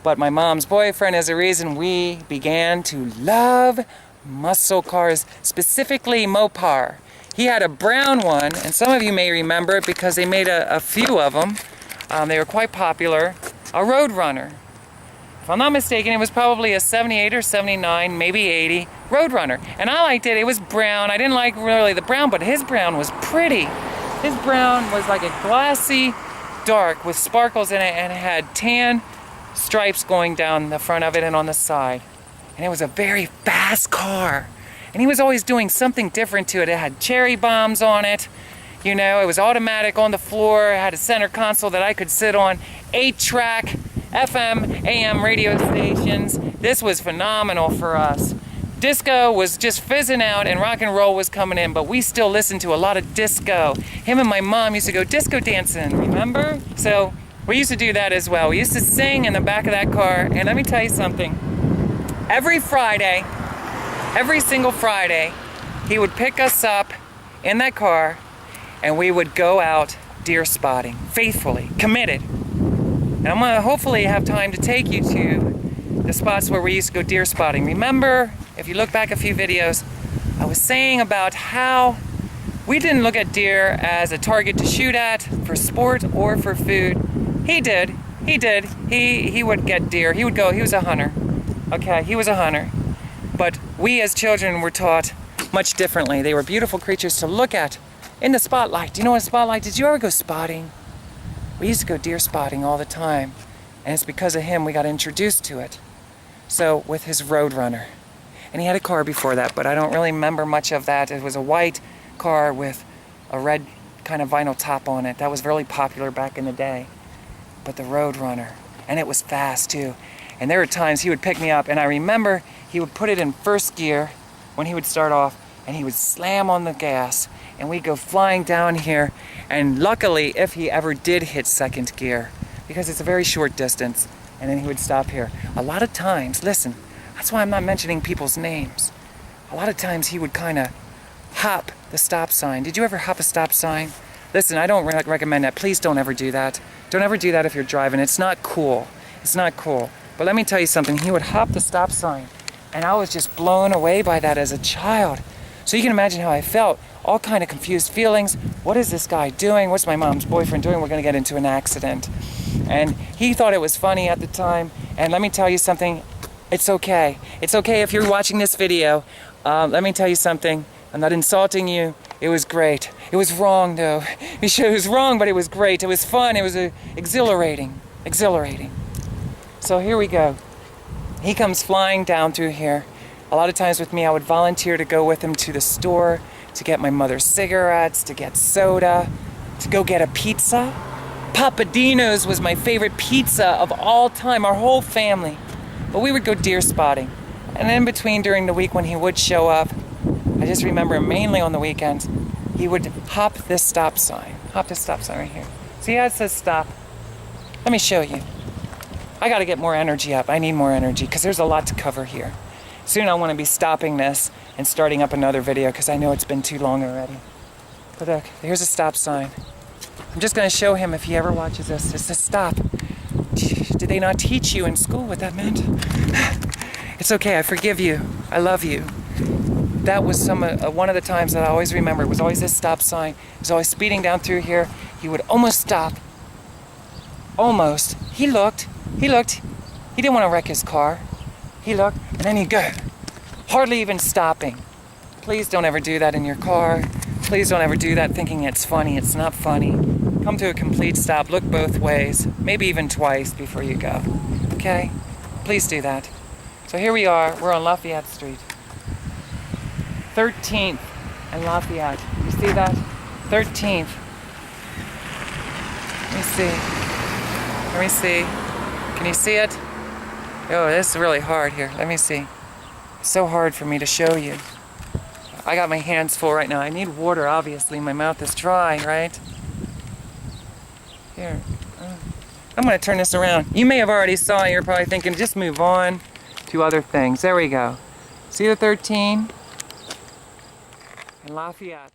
A: But my mom's boyfriend is the reason we began to love muscle cars, specifically Mopar. He had a brown one, and some of you may remember it because they made a few of them. They were quite popular. A Roadrunner. If I'm not mistaken, it was probably a 78 or 79, maybe 80 Roadrunner. And I liked it. It was brown. I didn't like really the brown, but his brown was pretty. His brown was like a glassy dark with sparkles in it, and it had tan stripes going down the front of it and on the side. And it was a very fast car. And he was always doing something different to it. It had cherry bombs on it. You know, it was automatic on the floor. It had a center console that I could sit on. 8-track FM, AM radio stations. This was phenomenal for us. Disco was just fizzing out and rock and roll was coming in, but we still listened to a lot of disco. Him and my mom used to go disco dancing, remember? So we used to do that as well. We used to sing in the back of that car, and let me tell you something. Every Friday, every single Friday, he would pick us up in that car and we would go out deer spotting, faithfully, committed. And I'm gonna hopefully have time to take you to the spots where we used to go deer spotting. Remember, if you look back a few videos, I was saying about how we didn't look at deer as a target to shoot at for sport or for food. He did. He would get deer. He would go, he was a hunter. Okay, he was a hunter. But we as children were taught much differently. They were beautiful creatures to look at in the spotlight. Do you know what a spotlight? Did you ever go spotting? We used to go deer spotting all the time. And it's because of him we got introduced to it. So with his Roadrunner. And he had a car before that, but I don't really remember much of that. It was a white car with a red kind of vinyl top on it. That was really popular back in the day. But the Roadrunner. And it was fast too. And there were times he would pick me up, and I remember he would put it in first gear when he would start off, and he would slam on the gas, and we'd go flying down here. And luckily, if he ever did hit second gear, because it's a very short distance, and then he would stop here. A lot of times, listen, that's why I'm not mentioning people's names. A lot of times he would kind of hop the stop sign. Did you ever hop a stop sign? Listen, I don't recommend that. Please don't ever do that. Don't ever do that if you're driving. It's not cool. It's not cool. But let me tell you something. He would hop the stop sign, and I was just blown away by that as a child. So you can imagine how I felt. All kind of confused feelings. What is this guy doing? What's my mom's boyfriend doing? We're going to get into an accident. And he thought it was funny at the time. And let me tell you something. It's okay. It's okay if you're watching this video. Let me tell you something. I'm not insulting you. It was great. It was wrong, though. It was wrong, but it was great. It was fun. It was exhilarating. Exhilarating. So here we go. He comes flying down through here. A lot of times with me, I would volunteer to go with him to the store, to get my mother's cigarettes, to get soda, to go get a pizza. Papadino's was my favorite pizza of all time, our whole family. But we would go deer spotting. And in between, during the week when he would show up, I just remember mainly on the weekends, he would hop this stop sign. Hop this stop sign right here. See how it says stop? Let me show you. I gotta get more energy up. I need more energy because there's a lot to cover here. Soon I want to be stopping this and starting up another video because I know it's been too long already. But look, here's a stop sign. I'm just going to show him if he ever watches this. It says stop. Did they not teach you in school what that meant? It's okay, I forgive you. I love you. That was one of the times that I always remember. It was always this stop sign. He was always speeding down through here. He would almost stop. Almost. He looked. He didn't want to wreck his car. He looked, and then he'd go. Hardly even stopping. Please don't ever do that in your car. Please don't ever do that thinking it's funny. It's not funny. Come to a complete stop. Look both ways. Maybe even twice before you go. Okay? Please do that. So here we are. We're on Lafayette Street. 13th and Lafayette. You see that? 13th. Let me see. Let me see. Can you see it? Oh, this is really hard here. Let me see. It's so hard for me to show you. I got my hands full right now. I need water, obviously. My mouth is dry, right? Here. I'm going to turn this around. You may have already saw it. You're probably thinking, just move on to other things. There we go. See the 13? And Lafayette.